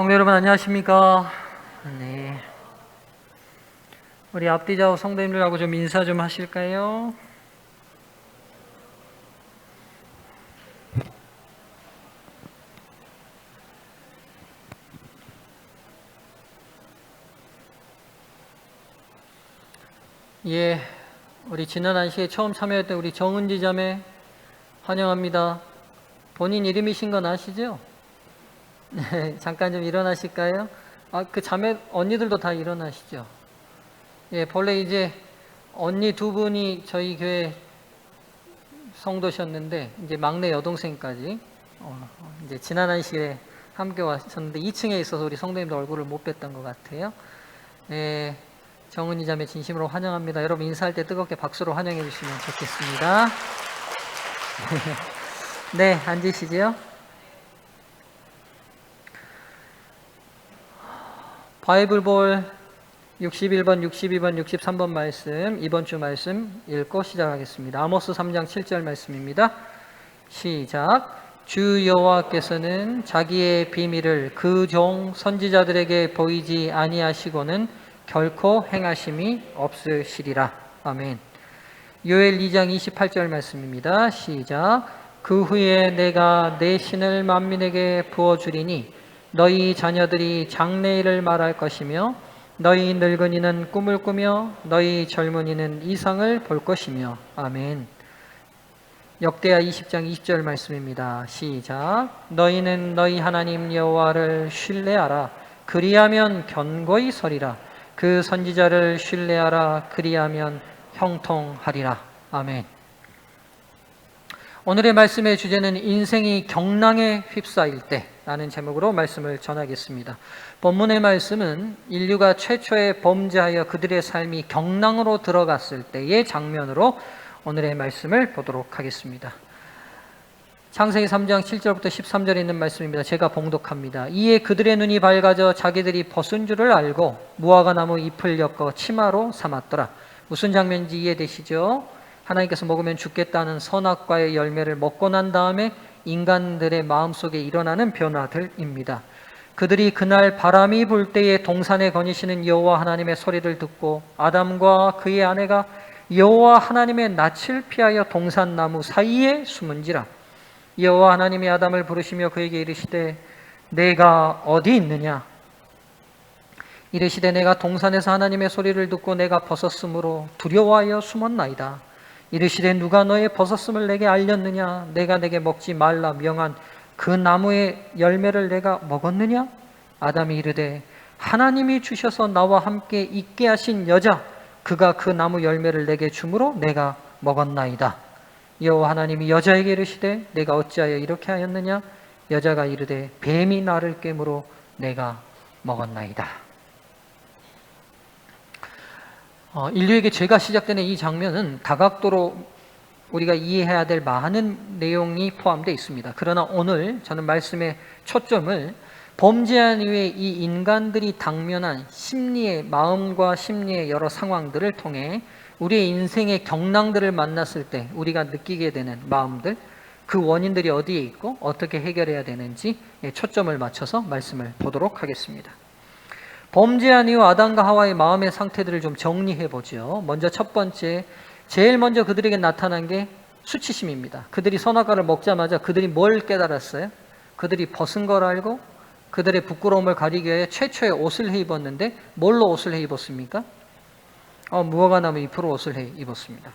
성도 여러분 안녕하십니까? 네. 우리 앞뒤 좌우 성도님들하고 좀 인사 좀 하실까요? 예, 우리 지난 안식에 처음 참여했던 우리 정은지 자매 환영합니다. 본인 이름이신 건 아시죠? 네, 잠깐 좀 일어나실까요? 그 자매 언니들도 다 일어나시죠? 예, 본래 이제 언니 두 분이 저희 교회 성도셨는데 이제 막내 여동생까지 이제 지난 안식에 함께 왔었는데 2층에 있어서 우리 성도님들 얼굴을 못 뵀던 것 같아요. 예, 정은이 자매 진심으로 환영합니다. 여러분 인사할 때 뜨겁게 박수로 환영해 주시면 좋겠습니다. 네, 앉으시죠. 바이블볼 61번, 62번, 63번 말씀, 이번 주 말씀 읽고 시작하겠습니다. 아모스 3장 7절 말씀입니다. 시작. 주 여호와께서는 자기의 비밀을 그 종 선지자들에게 보이지 아니하시고는 결코 행하심이 없으시리라. 아멘. 요엘 2장 28절 말씀입니다. 시작. 그 후에 내가 내 신을 만민에게 부어주리니 너희 자녀들이 장래일을 말할 것이며 너희 늙은이는 꿈을 꾸며 너희 젊은이는 이상을 볼 것이며. 아멘. 역대하 20장 20절 말씀입니다. 시작. 너희는 너희 하나님 여호와를 신뢰하라. 그리하면 견고히 서리라. 그 선지자를 신뢰하라. 그리하면 형통하리라. 아멘. 오늘의 말씀의 주제는 인생이 경랑에 휩싸일 때라는 제목으로 말씀을 전하겠습니다. 본문의 말씀은 인류가 최초에 범죄하여 그들의 삶이 경랑으로 들어갔을 때의 장면으로 오늘의 말씀을 보도록 하겠습니다. 창세기 3장 7절부터 13절에 있는 말씀입니다. 제가 봉독합니다. 이에 그들의 눈이 밝아져 자기들이 벗은 줄을 알고 무화과 나무 잎을 엮어 치마로 삼았더라. 무슨 장면인지 이해되시죠? 하나님께서 먹으면 죽겠다는 선악과의 열매를 먹고 난 다음에 인간들의 마음속에 일어나는 변화들입니다. 그들이 그날 바람이 불 때에 동산에 거니시는 여호와 하나님의 소리를 듣고 아담과 그의 아내가 여호와 하나님의 낯을 피하여 동산나무 사이에 숨은지라. 여호와 하나님이 아담을 부르시며 그에게 이르시되 내가 어디 있느냐? 이르시되 내가 동산에서 하나님의 소리를 듣고 내가 벗었으므로 두려워하여 숨었나이다. 이르시되 누가 너의 벗었음을 내게 알렸느냐? 내가 내게 먹지 말라 명한 그 나무의 열매를 내가 먹었느냐? 아담이 이르되 하나님이 주셔서 나와 함께 있게 하신 여자 그가 그 나무 열매를 내게 주므로 내가 먹었나이다. 여호와 하나님이 여자에게 이르시되 내가 어찌하여 이렇게 하였느냐? 여자가 이르되 뱀이 나를 깨므로 내가 먹었나이다. 인류에게 죄가 시작되는 이 장면은 다각도로 우리가 이해해야 될 많은 내용이 포함되어 있습니다. 그러나 오늘 저는 말씀의 초점을 범죄한 이후에 이 인간들이 당면한 심리의 마음과 심리의 여러 상황들을 통해 우리의 인생의 경랑들을 만났을 때 우리가 느끼게 되는 마음들, 그 원인들이 어디에 있고 어떻게 해결해야 되는지 초점을 맞춰서 말씀을 보도록 하겠습니다. 범죄한 이후 아담과 하와의 마음의 상태들을 좀 정리해 보죠. 먼저 첫 번째, 제일 먼저 그들에게 나타난 게 수치심입니다. 그들이 선악과를 먹자마자 그들이 뭘 깨달았어요? 그들이 벗은 걸 알고 그들의 부끄러움을 가리기 위해 최초의 옷을 해 입었는데 뭘로 옷을 해 입었습니까? 무화과나무 잎으로 옷을 해 입었습니다.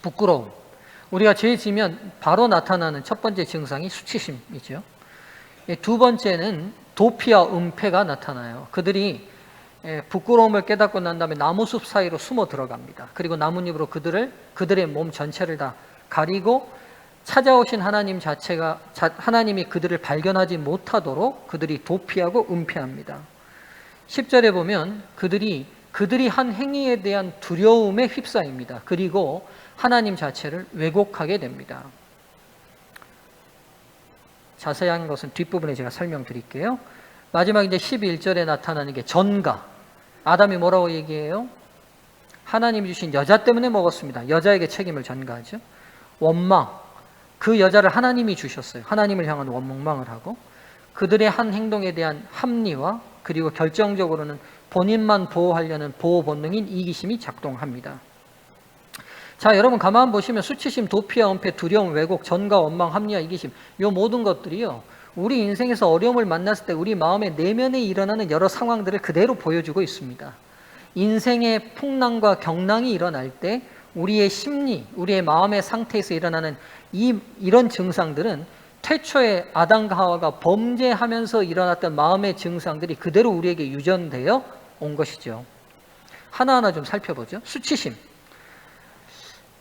부끄러움. 우리가 죄 지면 바로 나타나는 첫 번째 증상이 수치심이죠. 두 번째는 도피와 은폐가 나타나요. 그들이 부끄러움을 깨닫고 난 다음에 나무숲 사이로 숨어 들어갑니다. 그리고 나뭇잎으로 그들의 몸 전체를 다 가리고 찾아오신 하나님 자체가 하나님이 그들을 발견하지 못하도록 그들이 도피하고 은폐합니다. 10절에 보면 그들이 한 행위에 대한 두려움에 휩싸입니다. 그리고 하나님 자체를 왜곡하게 됩니다. 자세한 것은 뒷부분에 제가 설명드릴게요. 마지막 이제 11절에 나타나는 게 전가. 아담이 뭐라고 얘기해요? 하나님이 주신 여자 때문에 먹었습니다. 여자에게 책임을 전가하죠. 원망. 그 여자를 하나님이 주셨어요. 하나님을 향한 원망을 하고 그들의 한 행동에 대한 합리화, 그리고 결정적으로는 본인만 보호하려는 보호 본능인 이기심이 작동합니다. 자, 여러분 가만 보시면 수치심, 도피와 은폐, 두려움, 왜곡, 전가, 원망, 합리화, 이기심, 이 모든 것들이요, 우리 인생에서 어려움을 만났을 때 우리 마음의 내면에 일어나는 여러 상황들을 그대로 보여주고 있습니다. 인생의 풍랑과 경랑이 일어날 때 우리의 심리, 우리의 마음의 상태에서 일어나는 이런 증상들은 태초에 아담과 하와가 범죄하면서 일어났던 마음의 증상들이 그대로 우리에게 유전되어 온 것이죠. 하나하나 좀 살펴보죠. 수치심.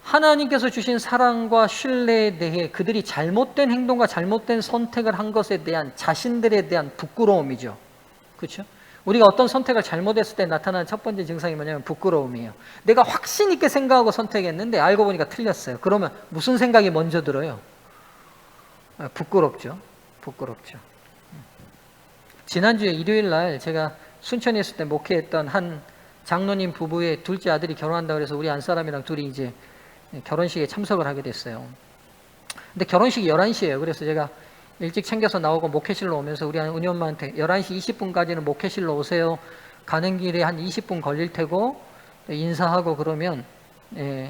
하나님께서 주신 사랑과 신뢰에 대해 그들이 잘못된 행동과 잘못된 선택을 한 것에 대한 자신들에 대한 부끄러움이죠. 그렇죠? 우리가 어떤 선택을 잘못했을 때 나타나는 첫 번째 증상이 뭐냐면 부끄러움이에요. 내가 확신 있게 생각하고 선택했는데 알고 보니까 틀렸어요. 그러면 무슨 생각이 먼저 들어요? 부끄럽죠. 부끄럽죠. 지난주에 일요일 날 제가 순천에 있을 때 목회했던 한 장로님 부부의 둘째 아들이 결혼한다고 해서 우리 안사람이랑 둘이 이제 결혼식에 참석을 하게 됐어요. 근데 결혼식이 11시예요. 그래서 제가 일찍 챙겨서 나오고 목회실로 오면서 우리 은희 엄마한테 11시 20분까지는 목회실로 오세요. 가는 길에 한 20분 걸릴 테고 인사하고 그러면 11시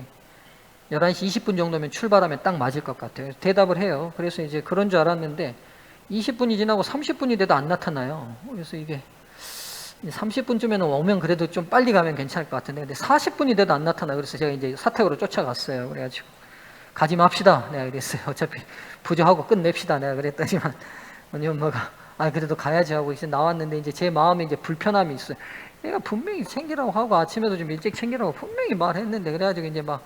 20분 정도면 출발하면 딱 맞을 것 같아요. 대답을 해요. 그래서 이제 그런 줄 알았는데 20분이 지나고 30분이 돼도 안 나타나요. 그래서 이게 30분쯤에는 오면 그래도 좀 빨리 가면 괜찮을 것 같은데, 근데 40분이 돼도 안 나타나. 그래서 제가 이제 사택으로 쫓아갔어요. 그래가지고 가지 맙시다 내가 그랬어요. 어차피 부조하고 끝냅시다 내가 그랬더니만 언니 엄마가 그래도 가야지 하고 이제 나왔는데, 이제 제 마음에 이제 불편함이 있어요. 내가 분명히 챙기라고 하고 아침에도 좀 일찍 챙기라고 분명히 말했는데, 그래가지고 이제 막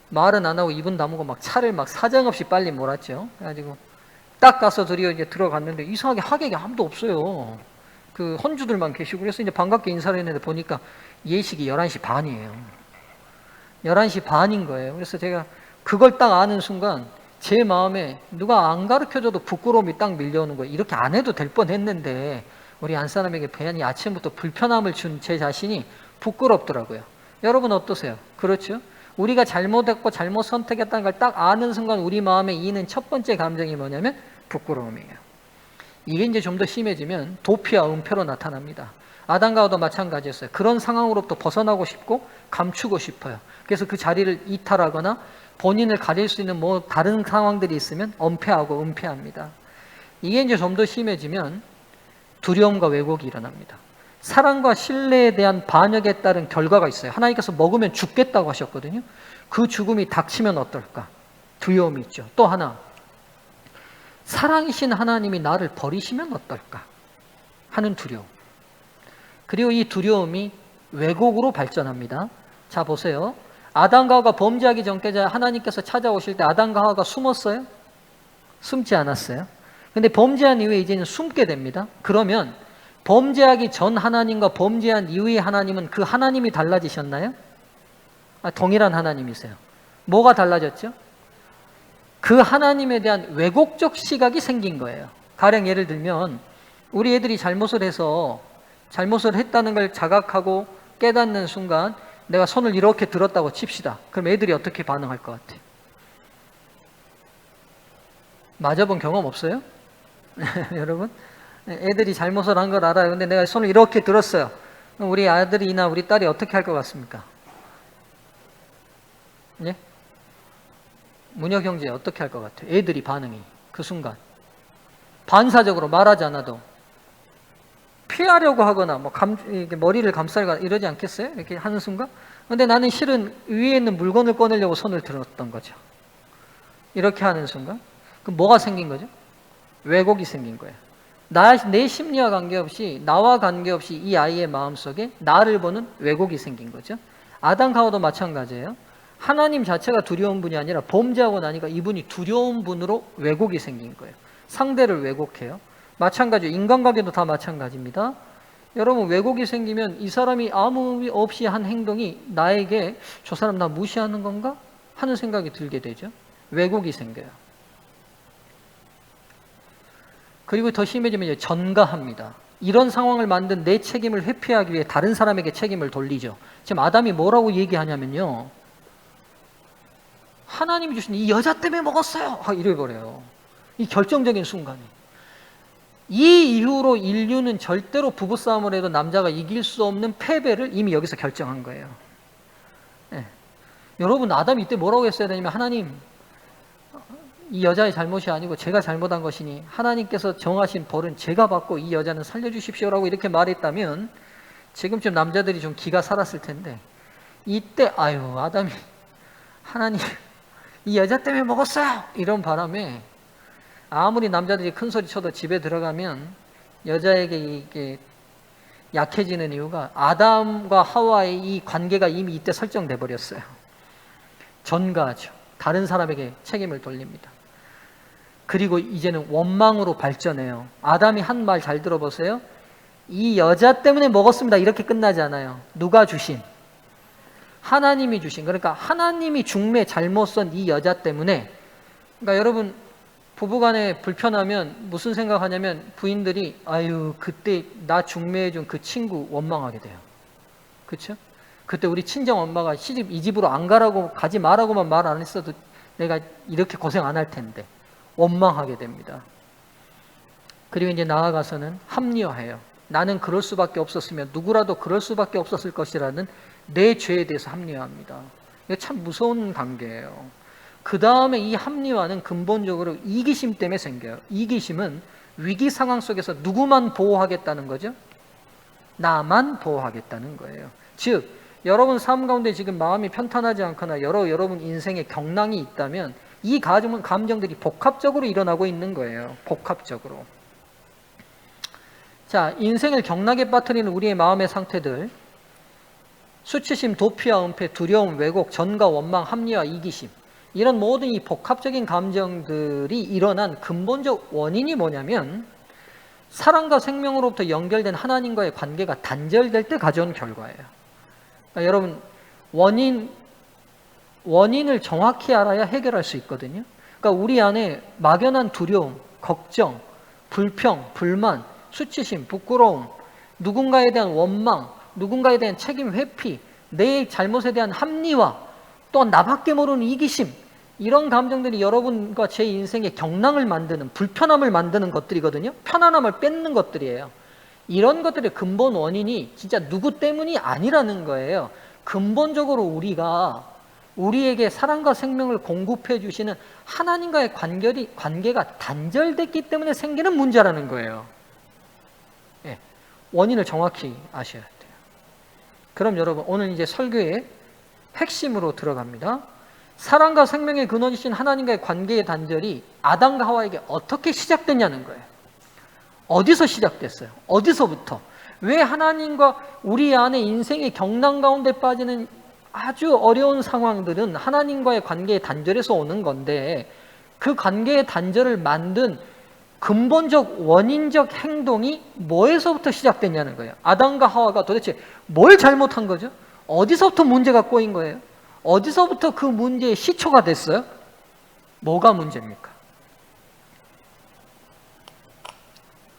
말은 안 하고 입은 다무고 막 차를 막 사정없이 빨리 몰았죠. 그래가지고 딱 가서 드디어 이제 들어갔는데 이상하게 하객이 아무도 없어요. 그 혼주들만 계시고. 그래서 이제 반갑게 인사를 했는데 보니까 예식이 11시 반이에요. 11시 반인 거예요. 그래서 제가 그걸 딱 아는 순간 제 마음에 누가 안 가르쳐줘도 부끄러움이 딱 밀려오는 거예요. 이렇게 안 해도 될 뻔했는데 우리 안사람에게 괜히 아침부터 불편함을 준 제 자신이 부끄럽더라고요. 여러분 어떠세요? 그렇죠? 우리가 잘못했고 잘못 선택했다는 걸 딱 아는 순간 우리 마음에 이는 첫 번째 감정이 뭐냐면 부끄러움이에요. 이게 이제 좀 더 심해지면 도피와 은폐로 나타납니다. 아담과 하와도 마찬가지였어요. 그런 상황으로부터 벗어나고 싶고 감추고 싶어요. 그래서 그 자리를 이탈하거나 본인을 가릴 수 있는 뭐 다른 상황들이 있으면 은폐하고 은폐합니다. 이게 이제 좀 더 심해지면 두려움과 왜곡이 일어납니다. 사랑과 신뢰에 대한 반역에 따른 결과가 있어요. 하나님께서 먹으면 죽겠다고 하셨거든요. 그 죽음이 닥치면 어떨까? 두려움이 있죠. 또 하나, 사랑이신 하나님이 나를 버리시면 어떨까 하는 두려움. 그리고 이 두려움이 왜곡으로 발전합니다. 자 보세요. 아담과 하와가 범죄하기 전까지 하나님께서 찾아오실 때 아담과 하와가 숨었어요? 숨지 않았어요. 근데 범죄한 이후에 이제는 숨게 됩니다. 그러면 범죄하기 전 하나님과 범죄한 이후의 하나님은 그 하나님이 달라지셨나요? 동일한 하나님이세요. 뭐가 달라졌죠? 그 하나님에 대한 왜곡적 시각이 생긴 거예요. 가령 예를 들면 우리 애들이 잘못을 해서 잘못을 했다는 걸 자각하고 깨닫는 순간 내가 손을 이렇게 들었다고 칩시다. 그럼 애들이 어떻게 반응할 것 같아요? 맞아본 경험 없어요? 여러분? 애들이 잘못을 한 걸 알아요. 근데 내가 손을 이렇게 들었어요. 그럼 우리 아들이나 우리 딸이 어떻게 할 것 같습니까? 예? 문혁 형제 어떻게 할 것 같아요? 애들이 반응이 그 순간 반사적으로 말하지 않아도 피하려고 하거나 뭐 이렇게 머리를 감싸거나 이러지 않겠어요? 이렇게 하는 순간. 근데 나는 실은 위에 있는 물건을 꺼내려고 손을 들었던 거죠. 이렇게 하는 순간 그럼 뭐가 생긴 거죠? 왜곡이 생긴 거예요. 내 심리와 관계없이 나와 관계없이 이 아이의 마음속에 나를 보는 왜곡이 생긴 거죠. 아담과 하와도 마찬가지예요. 하나님 자체가 두려운 분이 아니라 범죄하고 나니까 이분이 두려운 분으로 왜곡이 생긴 거예요. 상대를 왜곡해요. 마찬가지로 인간관계도 다 마찬가지입니다. 여러분 왜곡이 생기면 이 사람이 아무 의미 없이 한 행동이 나에게 저 사람 나 무시하는 건가? 하는 생각이 들게 되죠. 왜곡이 생겨요. 그리고 더 심해지면 이제 전가합니다. 이런 상황을 만든 내 책임을 회피하기 위해 다른 사람에게 책임을 돌리죠. 지금 아담이 뭐라고 얘기하냐면요. 하나님이 주신 이 여자 때문에 먹었어요. 이래버려요. 이 결정적인 순간에. 이 이후로 인류는 절대로 부부싸움을 해도 남자가 이길 수 없는 패배를 이미 여기서 결정한 거예요. 네. 여러분, 아담이 이때 뭐라고 했어야 되냐면, 하나님, 이 여자의 잘못이 아니고 제가 잘못한 것이니 하나님께서 정하신 벌은 제가 받고 이 여자는 살려주십시오라고 이렇게 말했다면 지금쯤 남자들이 좀 기가 살았을 텐데, 이때 아유, 아담이 하나님 이 여자 때문에 먹었어요 이런 바람에 아무리 남자들이 큰 소리 쳐도 집에 들어가면 여자에게 이게 약해지는 이유가 아담과 하와의 이 관계가 이미 이때 설정돼 버렸어요. 전가하죠. 다른 사람에게 책임을 돌립니다. 그리고 이제는 원망으로 발전해요. 아담이 한 말 잘 들어보세요. 이 여자 때문에 먹었습니다. 이렇게 끝나지 않아요. 누가 주신? 하나님이 주신. 그러니까 하나님이 중매 잘못 쓴 이 여자 때문에. 그러니까 여러분, 부부간에 불편하면 무슨 생각하냐면 부인들이 아유 그때 나 중매해준 그 친구 원망하게 돼요. 그렇죠? 그때 우리 친정 엄마가 시집 이 집으로 안 가라고 가지 말라고만 말 안 했어도 내가 이렇게 고생 안 할 텐데 원망하게 됩니다. 그리고 이제 나아가서는 합리화해요. 나는 그럴 수밖에 없었으면 누구라도 그럴 수밖에 없었을 것이라는 내 죄에 대해서 합리화합니다. 이거 참 무서운 관계예요. 그 다음에 이 합리화는 근본적으로 이기심 때문에 생겨요. 이기심은 위기 상황 속에서 누구만 보호하겠다는 거죠? 나만 보호하겠다는 거예요. 즉, 여러분 삶 가운데 지금 마음이 편탄하지 않거나 여러분 인생에 경랑이 있다면 이 감정들이 복합적으로 일어나고 있는 거예요. 복합적으로. 자, 인생을 경락에 빠뜨리는 우리의 마음의 상태들, 수치심, 도피와 은폐, 두려움, 왜곡, 전가, 원망, 합리화, 이기심, 이런 모든 이 복합적인 감정들이 일어난 근본적 원인이 뭐냐면 사랑과 생명으로부터 연결된 하나님과의 관계가 단절될 때 가져온 결과예요. 그러니까 여러분, 원인을 정확히 알아야 해결할 수 있거든요. 그러니까 우리 안에 막연한 두려움, 걱정, 불평, 불만, 수치심, 부끄러움, 누군가에 대한 원망, 누군가에 대한 책임 회피, 내 잘못에 대한 합리화, 또한 나밖에 모르는 이기심, 이런 감정들이 여러분과 제 인생에 경랑을 만드는, 불편함을 만드는 것들이거든요. 편안함을 뺏는 것들이에요. 이런 것들의 근본 원인이 진짜 누구 때문이 아니라는 거예요. 근본적으로 우리에게 사랑과 생명을 공급해 주시는 하나님과의 관계가 단절됐기 때문에 생기는 문제라는 거예요. 예, 원인을 정확히 아셔야 돼요. 그럼 여러분, 오늘 이제 설교의 핵심으로 들어갑니다. 사랑과 생명의 근원이신 하나님과의 관계의 단절이 아담과 하와에게 어떻게 시작됐냐는 거예요. 어디서 시작됐어요? 어디서부터? 왜 하나님과 우리 안에 인생의 경랑 가운데 빠지는 아주 어려운 상황들은 하나님과의 관계의 단절에서 오는 건데, 그 관계의 단절을 만든 근본적 원인적 행동이 뭐에서부터 시작됐냐는 거예요. 아담과 하와가 도대체 뭘 잘못한 거죠? 어디서부터 문제가 꼬인 거예요? 어디서부터 그 문제의 시초가 됐어요? 뭐가 문제입니까?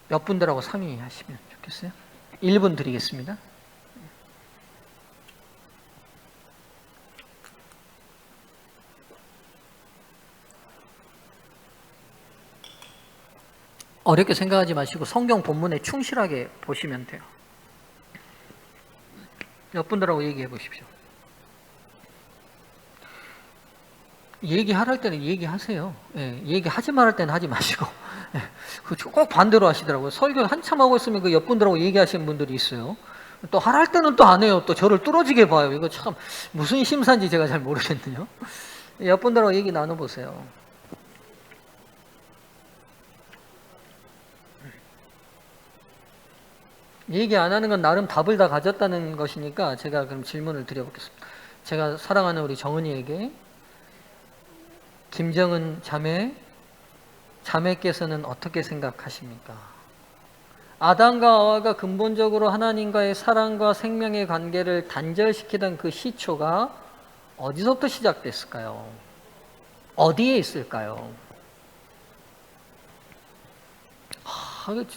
몇 분들하고 상의하시면 좋겠어요? 1분 드리겠습니다. 어렵게 생각하지 마시고 성경 본문에 충실하게 보시면 돼요. 몇 분들하고 얘기해 보십시오. 얘기할 때는 얘기하세요. 예, 얘기하지 말할 때는 하지 마시고. 예, 꼭 반대로 하시더라고요. 설교 한참 하고 있으면 그 옆분들하고 얘기하시는 분들이 있어요. 또 할 때는 또 안 해요. 또 저를 뚫어지게 봐요. 이거 참 무슨 심사인지 제가 잘 모르겠네요. 옆분들하고 얘기 나눠보세요. 얘기 안 하는 건 나름 답을 다 가졌다는 것이니까 제가 그럼 질문을 드려보겠습니다. 제가 사랑하는 우리 정은이에게 김정은 자매께서는 어떻게 생각하십니까? 아담과 하와가 근본적으로 하나님과의 사랑과 생명의 관계를 단절시키던 그 시초가 어디서부터 시작됐을까요? 어디에 있을까요?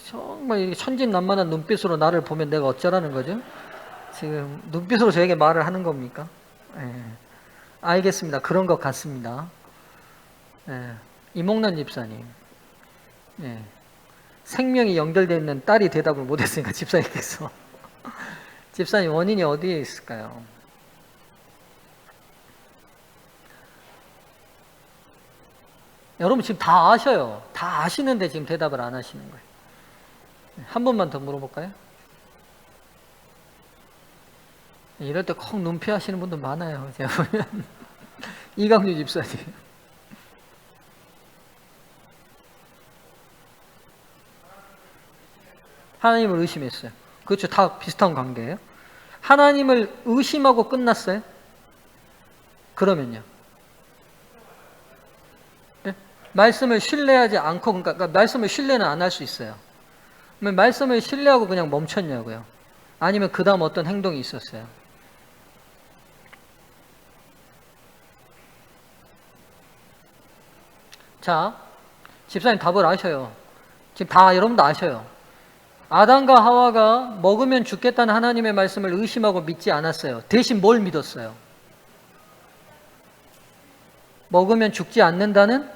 정말 이렇게 천진난만한 눈빛으로 나를 보면 내가 어쩌라는 거죠? 지금 눈빛으로 저에게 말을 하는 겁니까? 예. 알겠습니다. 그런 것 같습니다. 예. 이몽란 집사님. 예. 생명이 연결되어 있는 딸이 대답을 못했으니까 집사님께서. 집사님, 원인이 어디에 있을까요? 여러분 지금 다 아셔요. 다 아시는데 지금 대답을 안 하시는 거예요. 한 번만 더 물어볼까요? 이럴 때 콕 눈 피하시는 분들 많아요. 제가 보면. 이강규 집사님. 하나님을 의심했어요. 그렇죠. 다 비슷한 관계예요. 하나님을 의심하고 끝났어요? 그러면요. 네? 말씀을 신뢰하지 않고, 그러니까 말씀을 신뢰는 안 할 수 있어요. 그러면 말씀을 신뢰하고 그냥 멈췄냐고요? 아니면 그 다음 어떤 행동이 있었어요? 자, 집사님 답을 아셔요. 지금 다 여러분도 아셔요. 아담과 하와가 먹으면 죽겠다는 하나님의 말씀을 의심하고 믿지 않았어요. 대신 뭘 믿었어요? 먹으면 죽지 않는다는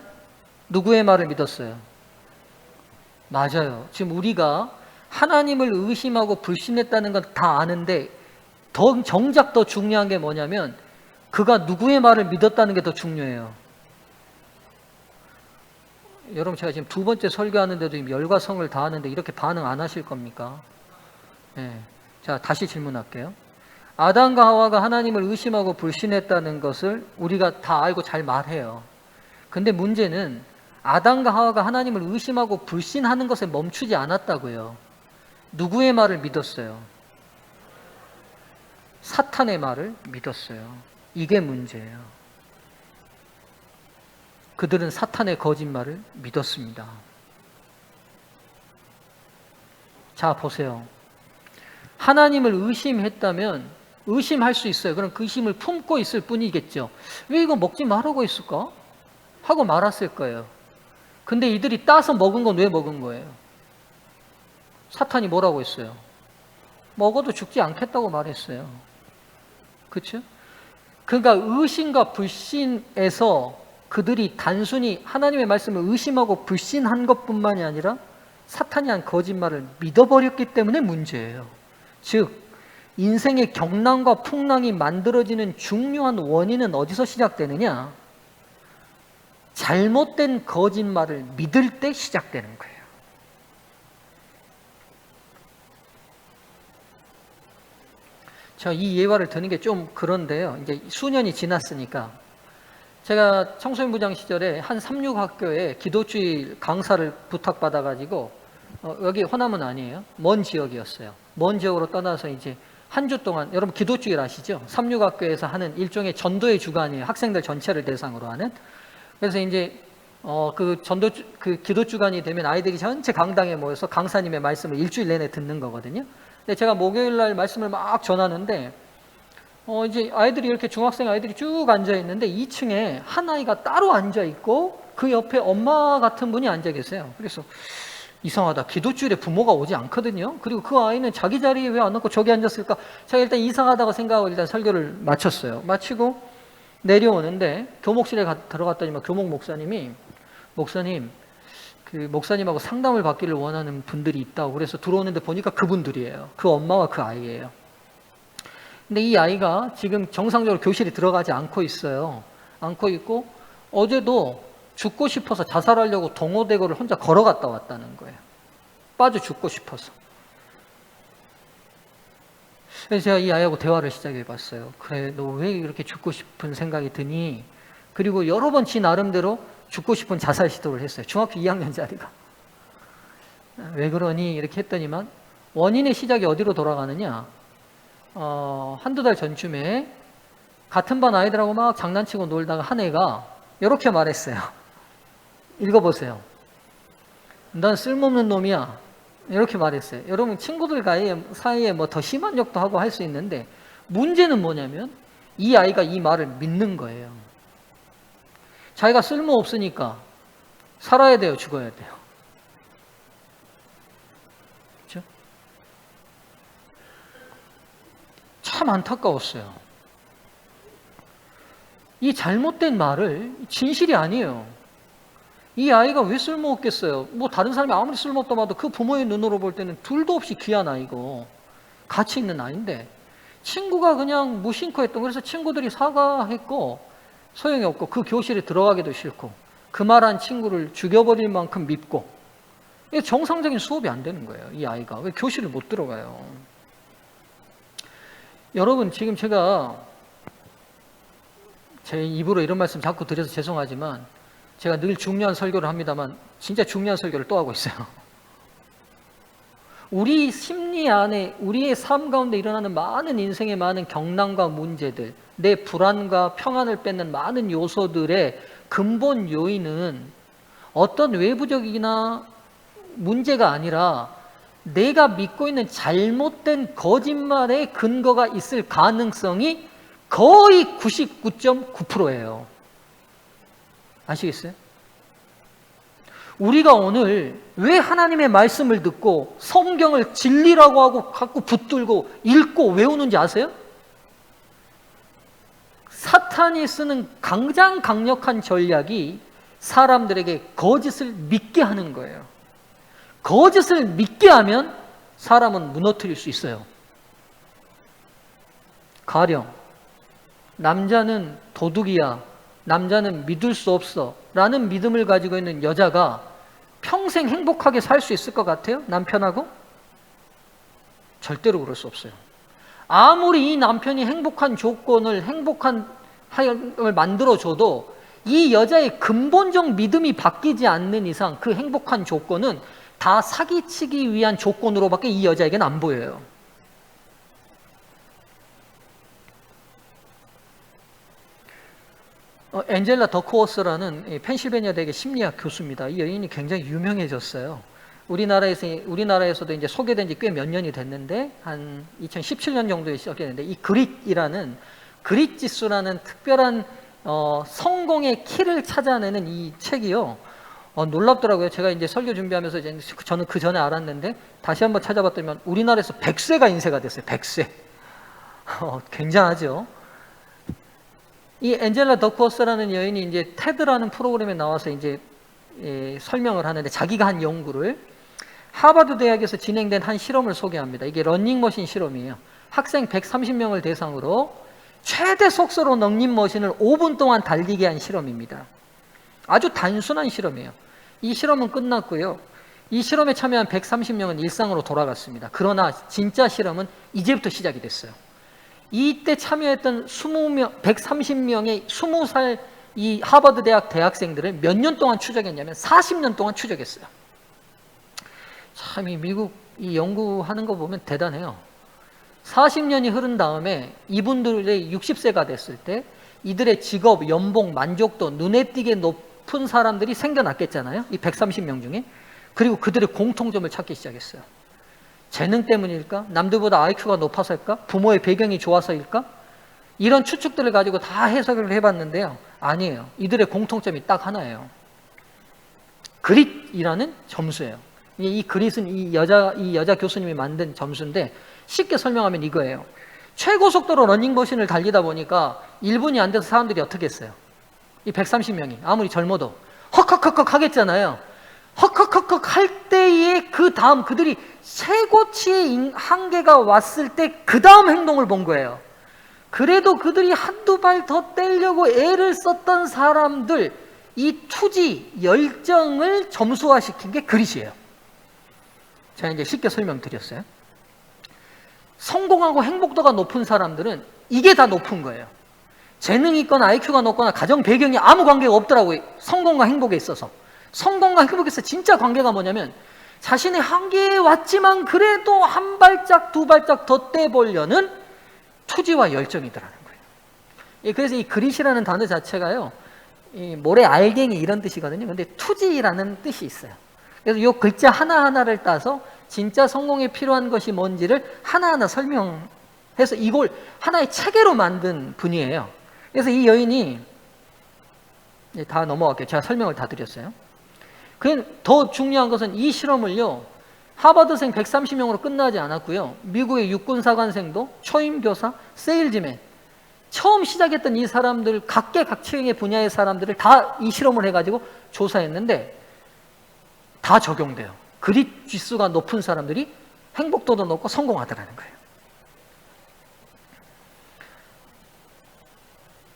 누구의 말을 믿었어요? 맞아요. 지금 우리가 하나님을 의심하고 불신했다는 건 다 아는데 정작 더 중요한 게 뭐냐면 그가 누구의 말을 믿었다는 게 더 중요해요. 여러분 제가 지금 두 번째 설교하는데도 지금 열과 성을 다하는데 이렇게 반응 안 하실 겁니까? 네. 자, 다시 질문할게요. 아담과 하와가 하나님을 의심하고 불신했다는 것을 우리가 다 알고 잘 말해요. 근데 문제는 아담과 하와가 하나님을 의심하고 불신하는 것에 멈추지 않았다고요. 누구의 말을 믿었어요? 사탄의 말을 믿었어요. 이게 문제예요. 그들은 사탄의 거짓말을 믿었습니다. 자, 보세요. 하나님을 의심했다면 의심할 수 있어요. 그럼 그 의심을 품고 있을 뿐이겠죠. 왜 이거 먹지 말라고 했을까? 하고 말았을 거예요. 근데 이들이 따서 먹은 건 왜 먹은 거예요? 사탄이 뭐라고 했어요? 먹어도 죽지 않겠다고 말했어요. 그렇죠? 그러니까 의심과 불신에서 그들이 단순히 하나님의 말씀을 의심하고 불신한 것뿐만이 아니라 사탄이 한 거짓말을 믿어버렸기 때문에 문제예요. 즉 인생의 경랑과 풍랑이 만들어지는 중요한 원인은 어디서 시작되느냐? 잘못된 거짓말을 믿을 때 시작되는 거예요. 이 예화를 드는 게 좀 그런데요. 이제 수년이 지났으니까 제가 청소년부장 시절에 한 삼육학교에 기도주일 강사를 부탁받아가지고 여기 호남은 아니에요. 먼 지역이었어요. 먼 지역으로 떠나서 이제 한 주 동안 여러분 기도주일 아시죠? 삼육학교에서 하는 일종의 전도의 주간이에요. 학생들 전체를 대상으로 하는. 그래서 이제 그 기도 주간이 되면 아이들이 전체 강당에 모여서 강사님의 말씀을 일주일 내내 듣는 거거든요. 근데 제가 목요일 날 말씀을 막 전하는데 이제 아이들이 이렇게 중학생 아이들이 쭉 앉아 있는데 2층에 한 아이가 따로 앉아 있고 그 옆에 엄마 같은 분이 앉아 계세요. 그래서 이상하다. 기도주일에 부모가 오지 않거든요. 그리고 그 아이는 자기 자리에 왜 안 앉고 저기 앉았을까? 제가 일단 이상하다고 생각하고 일단 설교를 마쳤어요. 마치고 내려오는데 교목실에 들어갔더니 교목 목사님이 목사님 그 목사님하고 상담을 받기를 원하는 분들이 있다고 그래서 들어오는데 보니까 그분들이에요. 그 엄마와 그 아이예요. 근데 이 아이가 지금 정상적으로 교실에 들어가지 않고 있어요. 않고 있고 어제도 죽고 싶어서 자살하려고 동호대교를 혼자 걸어갔다 왔다는 거예요. 빠져 죽고 싶어서. 그래서 제가 이 아이하고 대화를 시작해 봤어요. 그래, 너 왜 이렇게 죽고 싶은 생각이 드니? 그리고 여러 번 지 나름대로 죽고 싶은 자살 시도를 했어요. 중학교 2학년짜리가. 왜 그러니? 이렇게 했더니만 원인의 시작이 어디로 돌아가느냐? 한두 달 전쯤에 같은 반 아이들하고 막 장난치고 놀다가 한 애가 이렇게 말했어요. 읽어보세요. 넌 쓸모없는 놈이야. 이렇게 말했어요. 여러분 친구들 사이에 뭐 더 심한 욕도 하고 할 수 있는데 문제는 뭐냐면 이 아이가 이 말을 믿는 거예요. 자기가 쓸모없으니까 살아야 돼요, 죽어야 돼요. 그렇죠? 참 안타까웠어요. 이 잘못된 말을 진실이 아니에요. 이 아이가 왜 쓸모없겠어요? 뭐 다른 사람이 아무리 쓸모없다 봐도 그 부모의 눈으로 볼 때는 둘도 없이 귀한 아이고 가치 있는 아이인데, 친구가 그냥 무심코 했던, 그래서 친구들이 사과했고 소용이 없고 그 교실에 들어가기도 싫고 그 말한 친구를 죽여버릴 만큼 밉고, 정상적인 수업이 안 되는 거예요. 이 아이가 왜 교실을 못 들어가요? 여러분, 지금 제가 제 입으로 이런 말씀 자꾸 드려서 죄송하지만 제가 늘 중요한 설교를 합니다만 진짜 중요한 설교를 또 하고 있어요. 우리 심리 안에, 우리의 삶 가운데 일어나는 많은 인생의 많은 경랑과 문제들, 내 불안과 평안을 뺏는 많은 요소들의 근본 요인은 어떤 외부적이나 문제가 아니라 내가 믿고 있는 잘못된 거짓말의 근거가 있을 가능성이 거의 99.9%예요. 아시겠어요? 우리가 오늘 왜 하나님의 말씀을 듣고 성경을 진리라고 하고 갖고 붙들고 읽고 외우는지 아세요? 사탄이 쓰는 가장 강력한 전략이 사람들에게 거짓을 믿게 하는 거예요. 거짓을 믿게 하면 사람은 무너뜨릴 수 있어요. 가령 남자는 도둑이야, 남자는 믿을 수 없어 라는 믿음을 가지고 있는 여자가 평생 행복하게 살 수 있을 것 같아요? 남편하고? 절대로 그럴 수 없어요. 아무리 이 남편이 행복한 조건을, 행복한 하을 만들어줘도 이 여자의 근본적 믿음이 바뀌지 않는 이상 그 행복한 조건은 다 사기치기 위한 조건으로밖에 이 여자에게는 안 보여요. 엔젤라 더크워스라는 펜실베니아 대학의 심리학 교수입니다. 이 여인이 굉장히 유명해졌어요. 우리나라에서도 이제 소개된 지 꽤 몇 년이 됐는데 한 2017년 정도에 시작했는데, 이 그릿 지수라는 특별한 성공의 키를 찾아내는 이 책이요. 놀랍더라고요. 제가 이제 설교 준비하면서 이제 저는 그 전에 알았는데 다시 한번 찾아봤더니 우리나라에서 100세가 인쇄가 됐어요. 100세. 굉장하죠. 이 엔젤라 더크워스라는 여인이 이제 테드라는 프로그램에 나와서 이제 설명을 하는데, 자기가 한 연구를 하버드 대학에서 진행된 한 실험을 소개합니다. 이게 러닝머신 실험이에요. 학생 130명을 대상으로 최대 속도로 러닝머신을 5분 동안 달리게 한 실험입니다. 아주 단순한 실험이에요. 이 실험은 끝났고요. 이 실험에 참여한 130명은 일상으로 돌아갔습니다. 그러나 진짜 실험은 이제부터 시작이 됐어요. 이때 참여했던 130명의 20살 이 하버드 대학 대학생들을 몇 년 동안 추적했냐면 40년 동안 추적했어요. 참 이 미국 이 연구하는 거 보면 대단해요. 40년이 흐른 다음에 이분들의 60세가 됐을 때 이들의 직업, 연봉, 만족도 눈에 띄게 높은 사람들이 생겨났겠잖아요. 이 130명 중에. 그리고 그들의 공통점을 찾기 시작했어요. 재능 때문일까? 남들보다 IQ가 높아서일까? 부모의 배경이 좋아서일까? 이런 추측들을 가지고 다 해석을 해봤는데요. 아니에요. 이들의 공통점이 딱 하나예요. 그릿이라는 점수예요. 이 그릿은 이 여자 교수님이 만든 점수인데 쉽게 설명하면 이거예요. 최고 속도로 러닝머신을 달리다 보니까 1분이 안 돼서 사람들이 어떻게 했어요? 이 130명이 아무리 젊어도 헉헉헉헉 하겠잖아요. 헉헉헉헉 할 때에 그 다음 그들이 최고치의 한계가 왔을 때 그 다음 행동을 본 거예요. 그래도 그들이 한두 발 더 떼려고 애를 썼던 사람들, 이 투지, 열정을 점수화시킨 게 그릿이에요. 제가 이제 쉽게 설명드렸어요. 성공하고 행복도가 높은 사람들은 이게 다 높은 거예요. 재능이 있거나 IQ가 높거나 가정 배경이 아무 관계가 없더라고요. 성공과 행복에 있어서. 성공과 행복에서 진짜 관계가 뭐냐면 자신의 한계에 왔지만 그래도 한 발짝 두 발짝 더 떼보려는 투지와 열정이더라는 거예요. 그래서 이 그릿이라는 단어 자체가요, 이 모래 알갱이 이런 뜻이거든요. 근데 투지라는 뜻이 있어요. 그래서 이 글자 하나하나를 따서 진짜 성공에 필요한 것이 뭔지를 하나하나 설명해서 이걸 하나의 체계로 만든 분이에요. 그래서 이 여인이 다 넘어갈게요. 제가 설명을 다 드렸어요. 더 중요한 것은 이 실험을요, 하버드생 130명으로 끝나지 않았고요. 미국의 육군사관생도, 초임교사, 세일즈맨, 처음 시작했던 이 사람들, 각계각층의 분야의 사람들을 다 이 실험을 해가지고 조사했는데 다 적용돼요. 그릿 지수가 높은 사람들이 행복도도 높고 성공하더라는 거예요.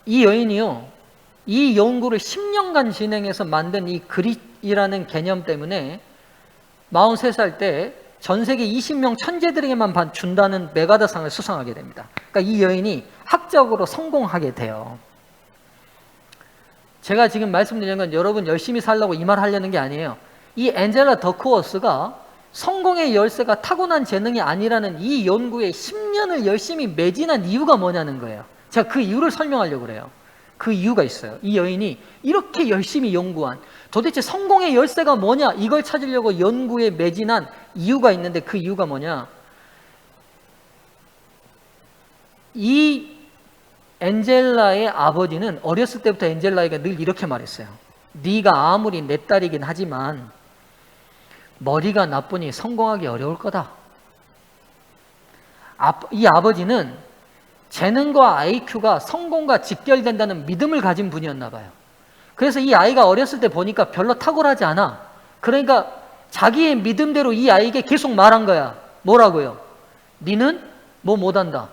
이 여인이요, 이 연구를 10년간 진행해서 만든 이 그릿이라는 개념 때문에 43살 때 전 세계 20명 천재들에게만 준다는 메가더상을 수상하게 됩니다. 그러니까 이 여인이 학적으로 성공하게 돼요. 제가 지금 말씀드리는 건 여러분 열심히 살라고 이 말 하려는 게 아니에요. 이 앤젤라 더크워스가 성공의 열쇠가 타고난 재능이 아니라는 이 연구에 10년을 열심히 매진한 이유가 뭐냐는 거예요. 제가 그 이유를 설명하려고 그래요. 그 이유가 있어요. 이 여인이 이렇게 열심히 연구한, 도대체 성공의 열쇠가 뭐냐, 이걸 찾으려고 연구에 매진한 이유가 있는데, 그 이유가 뭐냐, 이 엔젤라의 아버지는 어렸을 때부터 엔젤라에게 늘 이렇게 말했어요. 네가 아무리 내 딸이긴 하지만 머리가 나쁘니 성공하기 어려울 거다. 이 아버지는 재능과 IQ가 성공과 직결된다는 믿음을 가진 분이었나 봐요. 그래서 이 아이가 어렸을 때 보니까 별로 탁월하지 않아. 그러니까 자기의 믿음대로 이 아이에게 계속 말한 거야. 뭐라고요? 니는 뭐 못한다.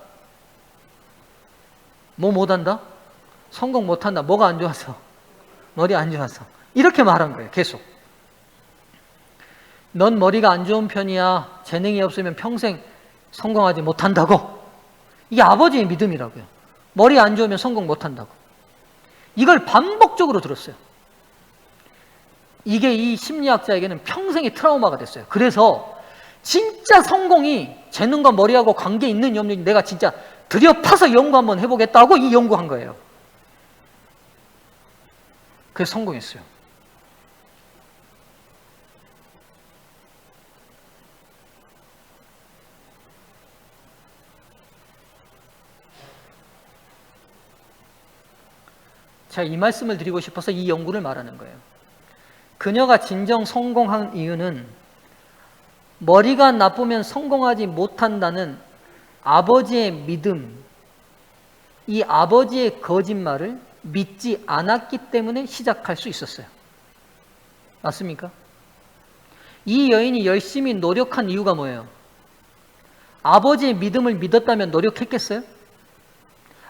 뭐 못한다? 성공 못한다. 뭐가 안 좋아서? 머리 안 좋아서. 이렇게 말한 거예요. 계속. 넌 머리가 안 좋은 편이야. 재능이 없으면 평생 성공하지 못한다고. 이게 아버지의 믿음이라고요. 머리 안 좋으면 성공 못한다고. 이걸 반복적으로 들었어요. 이게 이 심리학자에게는 평생의 트라우마가 됐어요. 그래서 진짜 성공이 재능과 머리하고 관계 있는 연구인지 내가 진짜 들여파서 연구 한번 해보겠다고 이 연구한 거예요. 그래서 성공했어요. 제가 이 말씀을 드리고 싶어서 이 연구를 말하는 거예요. 그녀가 진정 성공한 이유는 머리가 나쁘면 성공하지 못한다는 아버지의 믿음, 이 아버지의 거짓말을 믿지 않았기 때문에 시작할 수 있었어요. 맞습니까? 이 여인이 열심히 노력한 이유가 뭐예요? 아버지의 믿음을 믿었다면 노력했겠어요?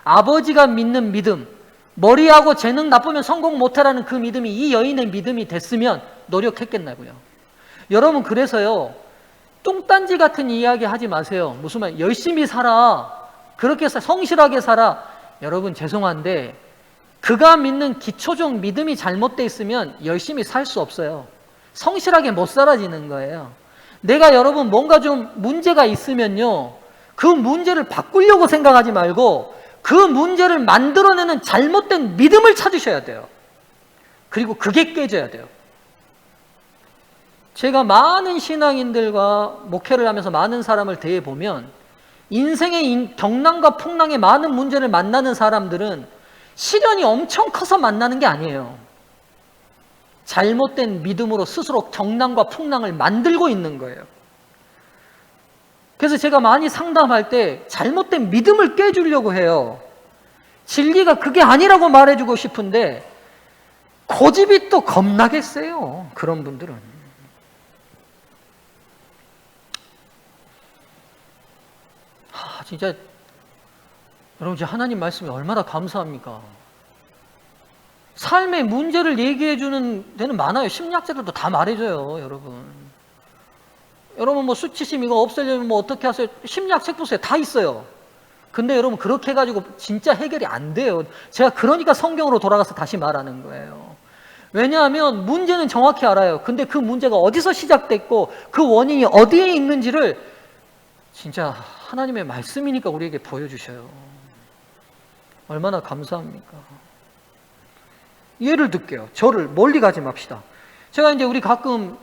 아버지가 믿는 믿음, 머리하고 재능 나쁘면 성공 못하라는 그 믿음이 이 여인의 믿음이 됐으면 노력했겠나고요. 여러분, 그래서요, 뚱딴지 같은 이야기 하지 마세요. 무슨 말, 열심히 살아, 그렇게 성실하게 살아. 여러분, 죄송한데 그가 믿는 기초적 믿음이 잘못되어 있으면 열심히 살 수 없어요. 성실하게 못 살아지는 거예요. 내가 여러분 뭔가 좀 문제가 있으면요, 그 문제를 바꾸려고 생각하지 말고 그 문제를 만들어내는 잘못된 믿음을 찾으셔야 돼요. 그리고 그게 깨져야 돼요. 제가 많은 신앙인들과 목회를 하면서 많은 사람을 대해보면 인생의 경랑과 풍랑에 많은 문제를 만나는 사람들은 시련이 엄청 커서 만나는 게 아니에요. 잘못된 믿음으로 스스로 경랑과 풍랑을 만들고 있는 거예요. 그래서 제가 많이 상담할 때 잘못된 믿음을 깨주려고 해요. 진리가 그게 아니라고 말해주고 싶은데 고집이 또 겁나게 세요. 그런 분들은. 진짜 여러분, 제 하나님 말씀이 얼마나 감사합니까? 삶의 문제를 얘기해주는 데는 많아요. 심리학자들도 다 말해줘요, 여러분. 여러분, 뭐 수치심 이거 없애려면 뭐 어떻게 하세요? 심리학 책 보세요. 다 있어요. 근데 여러분, 그렇게 해가지고 진짜 해결이 안 돼요. 제가 그러니까 성경으로 돌아가서 다시 말하는 거예요. 왜냐하면 문제는 정확히 알아요. 근데 그 문제가 어디서 시작됐고 그 원인이 어디에 있는지를 진짜 하나님의 말씀이니까 우리에게 보여주셔요. 얼마나 감사합니까? 예를 들게요. 저를 멀리 가지 맙시다. 제가 이제 우리 가끔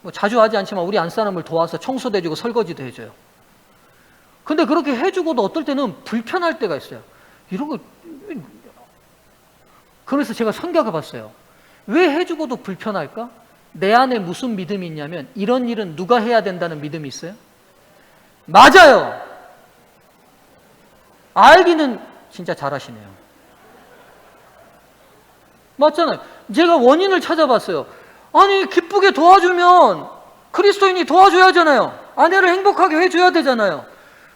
뭐 자주 하지 않지만 우리 안사람을 도와서 청소도 해주고 설거지도 해줘요. 근데 그렇게 해주고도 어떨 때는 불편할 때가 있어요. 이런 거. 그래서 제가 생각해 봤어요. 왜 해주고도 불편할까? 내 안에 무슨 믿음이 있냐면 이런 일은 누가 해야 된다는 믿음이 있어요? 맞아요. 알기는 진짜 잘하시네요. 맞잖아요. 제가 원인을 찾아봤어요. 아니, 기쁘게 도와주면 그리스도인이 도와줘야 하잖아요. 아내를 행복하게 해줘야 되잖아요.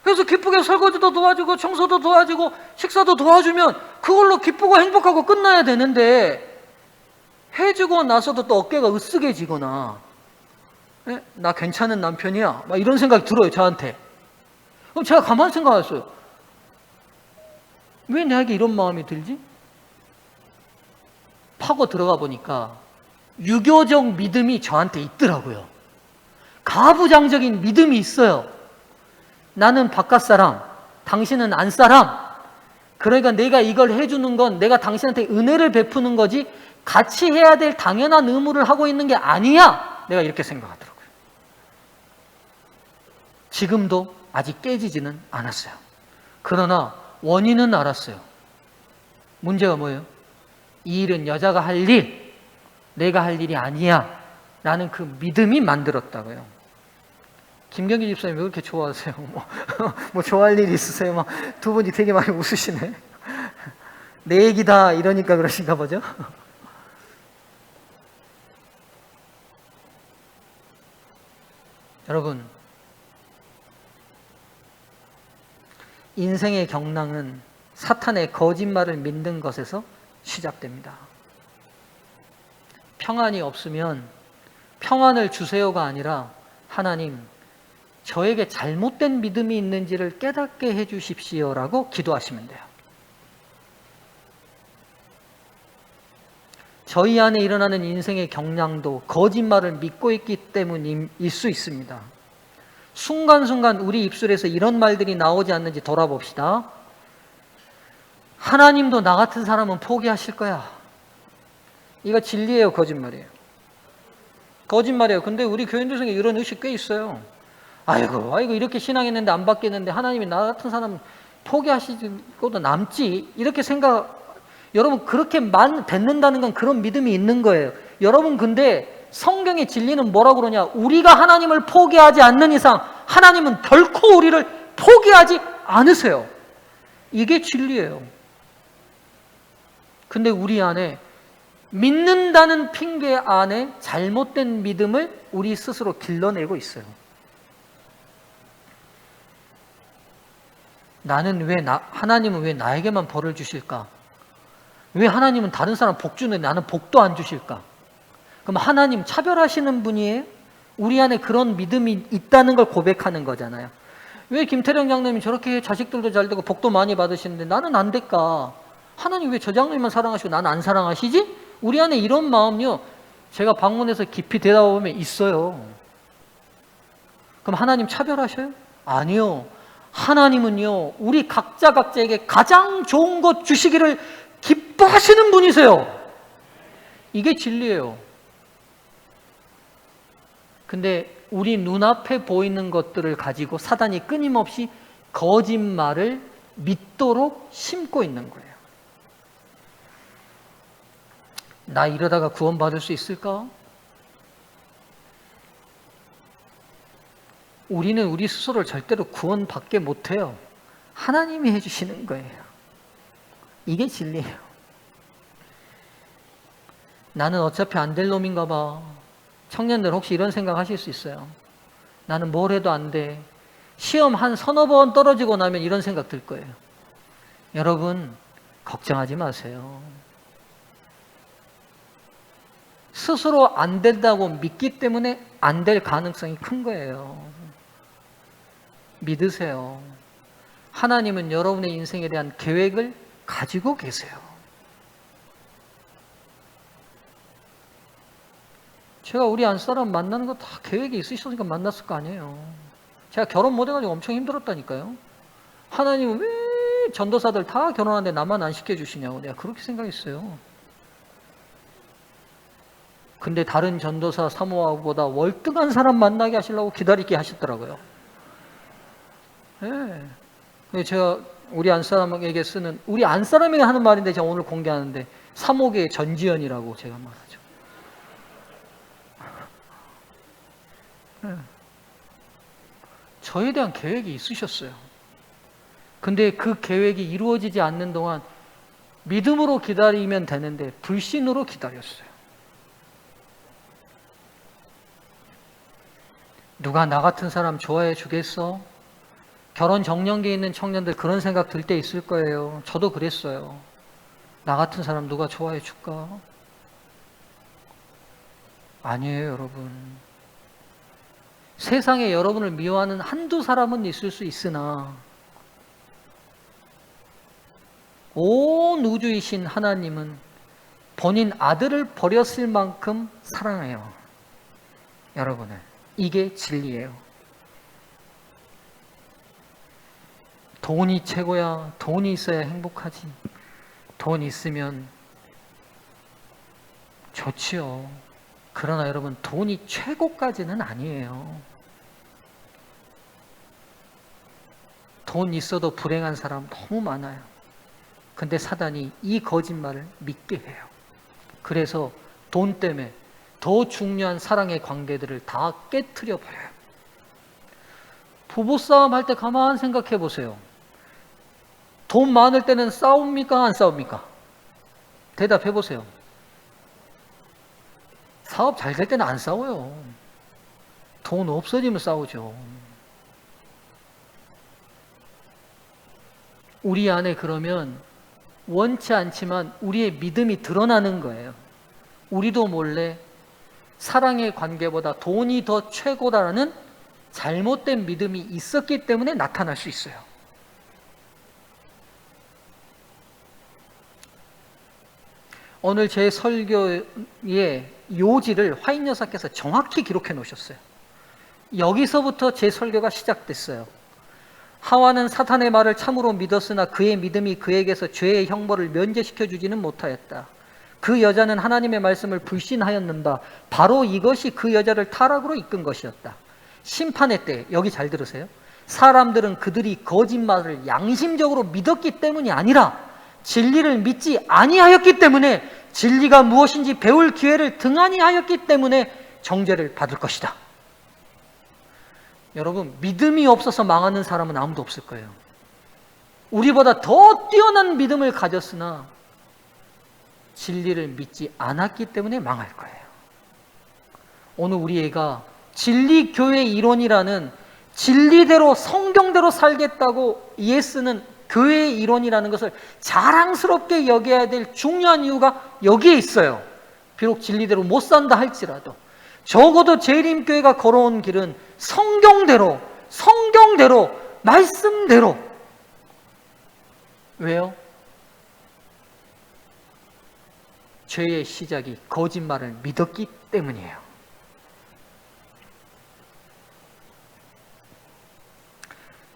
그래서 기쁘게 설거지도 도와주고 청소도 도와주고 식사도 도와주면 그걸로 기쁘고 행복하고 끝나야 되는데, 해주고 나서도 또 어깨가 으쓱해지거나, 나 괜찮은 남편이야, 막 이런 생각이 들어요, 저한테. 그럼 제가 가만히 생각했어요. 왜 나에게 이런 마음이 들지? 파고 들어가 보니까 유교적 믿음이 저한테 있더라고요. 가부장적인 믿음이 있어요. 나는 바깥 사람, 당신은 안 사람. 그러니까 내가 이걸 해주는 건 내가 당신한테 은혜를 베푸는 거지 같이 해야 될 당연한 의무를 하고 있는 게 아니야. 내가 이렇게 생각하더라고요. 지금도 아직 깨지지는 않았어요. 그러나 원인은 알았어요. 문제가 뭐예요? 이 일은 여자가 할 일, 내가 할 일이 아니야 라는 그 믿음이 만들었다고요. 김경기 집사님 왜 그렇게 좋아하세요? 뭐 좋아할 일이 있으세요? 막 두 분이 되게 많이 웃으시네. 내 얘기다 이러니까 그러신가 보죠? 여러분, 인생의 경랑은 사탄의 거짓말을 믿는 것에서 시작됩니다. 평안이 없으면 평안을 주세요가 아니라, 하나님, 저에게 잘못된 믿음이 있는지를 깨닫게 해 주십시오라고 기도하시면 돼요. 저희 안에 일어나는 인생의 경랑도 거짓말을 믿고 있기 때문일 수 있습니다. 순간순간 우리 입술에서 이런 말들이 나오지 않는지 돌아봅시다. 하나님도 나 같은 사람은 포기하실 거야. 이거 진리예요, 거짓말이에요? 거짓말이에요. 근데 우리 교인들 중에 이런 의식 꽤 있어요. 아이고 이렇게 신앙했는데 안 바뀌는데 하나님이 나 같은 사람 포기하시고도 남지, 이렇게 생각. 여러분, 그렇게 뱉는다는 건 그런 믿음이 있는 거예요. 여러분, 근데 성경의 진리는 뭐라고 그러냐? 우리가 하나님을 포기하지 않는 이상 하나님은 결코 우리를 포기하지 않으세요. 이게 진리예요. 근데 우리 안에 믿는다는 핑계 안에 잘못된 믿음을 우리 스스로 길러내고 있어요. 하나님은 왜 나에게만 벌을 주실까? 왜 하나님은 다른 사람 복 주는데 나는 복도 안 주실까? 그럼 하나님 차별하시는 분이에요? 우리 안에 그런 믿음이 있다는 걸 고백하는 거잖아요. 왜 김태령 장로님이 저렇게 자식들도 잘 되고 복도 많이 받으시는데 나는 안 될까? 하나님 왜 저 장로님만 사랑하시고 나는 안 사랑하시지? 우리 안에 이런 마음요, 제가 방문해서 깊이 대답하면 있어요. 그럼 하나님 차별하셔요? 아니요. 하나님은요, 우리 각자에게 가장 좋은 것 주시기를 기뻐하시는 분이세요. 이게 진리예요. 근데 우리 눈앞에 보이는 것들을 가지고 사단이 끊임없이 거짓말을 믿도록 심고 있는 거예요. 나 이러다가 구원받을 수 있을까? 우리는 우리 스스로를 절대로 구원받게 못해요. 하나님이 해주시는 거예요. 이게 진리예요. 나는 어차피 안 될 놈인가 봐. 청년들 혹시 이런 생각 하실 수 있어요. 나는 뭘 해도 안 돼. 시험 한 서너 번 떨어지고 나면 이런 생각 들 거예요. 여러분, 걱정하지 마세요. 스스로 안 된다고 믿기 때문에 안 될 가능성이 큰 거예요. 믿으세요. 하나님은 여러분의 인생에 대한 계획을 가지고 계세요. 제가 우리 안사람 만나는 거 다 계획이 있으셨으니까 만났을 거 아니에요. 제가 결혼 못 해가지고 엄청 힘들었다니까요. 하나님은 왜 전도사들 다 결혼하는데 나만 안 시켜주시냐고 내가 그렇게 생각했어요. 근데 다른 전도사 사모하고보다 월등한 사람 만나게 하시려고 기다리게 하시더라고요. 네. 제가 우리 안사람에게 쓰는, 우리 안사람에게 하는 말인데 제가 오늘 공개하는데 사모계의 전지현이라고 제가 말하죠. 저에 대한 계획이 있으셨어요. 근데 그 계획이 이루어지지 않는 동안 믿음으로 기다리면 되는데 불신으로 기다렸어요. 누가 나 같은 사람 좋아해 주겠어? 결혼 정년기에 있는 청년들 그런 생각 들 때 있을 거예요. 저도 그랬어요. 나 같은 사람 누가 좋아해 줄까? 아니에요, 여러분. 세상에 여러분을 미워하는 한두 사람은 있을 수 있으나 온 우주이신 하나님은 본인 아들을 버렸을 만큼 사랑해요. 여러분을. 이게 진리예요. 돈이 최고야. 돈이 있어야 행복하지. 돈 있으면 좋지요. 그러나 여러분, 돈이 최고까지는 아니에요. 돈 있어도 불행한 사람 너무 많아요. 근데 사단이 이 거짓말을 믿게 해요. 그래서 돈 때문에 더 중요한 사랑의 관계들을 다 깨트려 버려요. 부부싸움 할 때 가만 생각해 보세요. 돈 많을 때는 싸웁니까? 안 싸웁니까? 대답해 보세요. 사업 잘 될 때는 안 싸워요. 돈 없어지면 싸우죠. 우리 안에 그러면 원치 않지만 우리의 믿음이 드러나는 거예요. 우리도 몰래 사랑의 관계보다 돈이 더 최고다라는 잘못된 믿음이 있었기 때문에 나타날 수 있어요. 오늘 제 설교의 요지를 화인 여사께서 정확히 기록해 놓으셨어요. 여기서부터 제 설교가 시작됐어요. 하와는 사탄의 말을 참으로 믿었으나 그의 믿음이 그에게서 죄의 형벌을 면제시켜 주지는 못하였다. 그 여자는 하나님의 말씀을 불신하였는다. 바로 이것이 그 여자를 타락으로 이끈 것이었다. 심판의 때, 여기 잘 들으세요. 사람들은 그들이 거짓말을 양심적으로 믿었기 때문이 아니라 진리를 믿지 아니하였기 때문에, 진리가 무엇인지 배울 기회를 등한히 하였기 때문에 정죄를 받을 것이다. 여러분, 믿음이 없어서 망하는 사람은 아무도 없을 거예요. 우리보다 더 뛰어난 믿음을 가졌으나 진리를 믿지 않았기 때문에 망할 거예요. 오늘 우리 애가 진리교회 이론이라는, 진리대로 성경대로 살겠다고 예쓰는 교회의 이론이라는 것을 자랑스럽게 여겨야 될 중요한 이유가 여기에 있어요. 비록 진리대로 못 산다 할지라도 적어도 재림교회가 걸어온 길은 성경대로, 말씀대로. 왜요? 죄의 시작이 거짓말을 믿었기 때문이에요.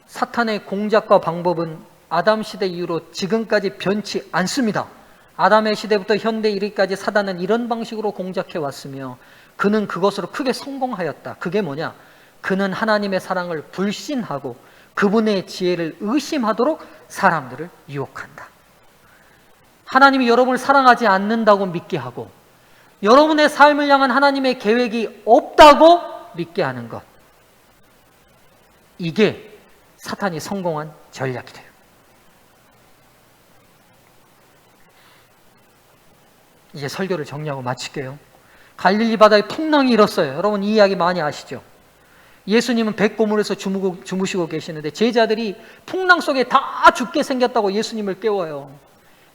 사탄의 공작과 방법은 아담 시대 이후로 지금까지 변치 않습니다. 아담의 시대부터 현대 이르기까지 사단은 이런 방식으로 공작해 왔으며 그는 그것으로 크게 성공하였다. 그게 뭐냐? 그는 하나님의 사랑을 불신하고 그분의 지혜를 의심하도록 사람들을 유혹한다. 하나님이 여러분을 사랑하지 않는다고 믿게 하고 여러분의 삶을 향한 하나님의 계획이 없다고 믿게 하는 것, 이게 사탄이 성공한 전략이 돼요. 이제 설교를 정리하고 마칠게요. 갈릴리 바다에 풍랑이 일었어요. 여러분 이 이야기 많이 아시죠? 예수님은 백고물에서 주무시고 계시는데 제자들이 풍랑 속에 다 죽게 생겼다고 예수님을 깨워요.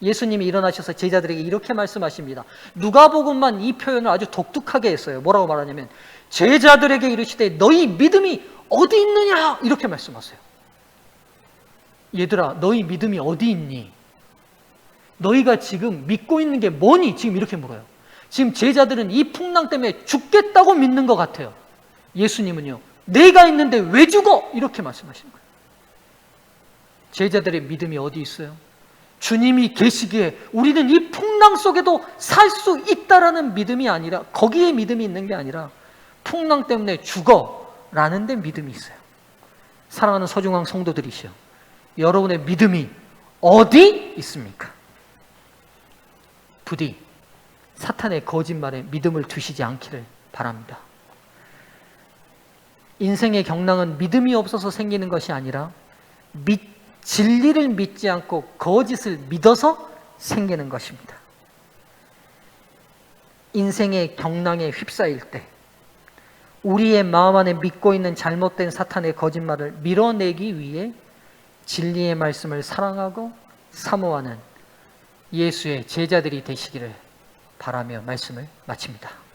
예수님이 일어나셔서 제자들에게 이렇게 말씀하십니다. 누가복음만 이 표현을 아주 독특하게 했어요. 뭐라고 말하냐면 제자들에게 이르시되 너희 믿음이 어디 있느냐, 이렇게 말씀하세요. 얘들아, 너희 믿음이 어디 있니? 너희가 지금 믿고 있는 게 뭐니? 지금 이렇게 물어요. 지금 제자들은 이 풍랑 때문에 죽겠다고 믿는 것 같아요. 예수님은요, 내가 있는데 왜 죽어? 이렇게 말씀하시는 거예요. 제자들의 믿음이 어디 있어요? 주님이 계시기에 우리는 이 풍랑 속에도 살 수 있다라는 믿음이 아니라, 거기에 믿음이 있는 게 아니라 풍랑 때문에 죽어라는 데 믿음이 있어요. 사랑하는 소중한 성도들이시여, 여러분의 믿음이 어디 있습니까? 부디 사탄의 거짓말에 믿음을 두시지 않기를 바랍니다. 인생의 경랑은 믿음이 없어서 생기는 것이 아니라 믿지 진리를 믿지 않고 거짓을 믿어서 생기는 것입니다. 인생의 경랑에 휩싸일 때 우리의 마음 안에 믿고 있는 잘못된 사탄의 거짓말을 밀어내기 위해 진리의 말씀을 사랑하고 사모하는 예수의 제자들이 되시기를 바라며 말씀을 마칩니다.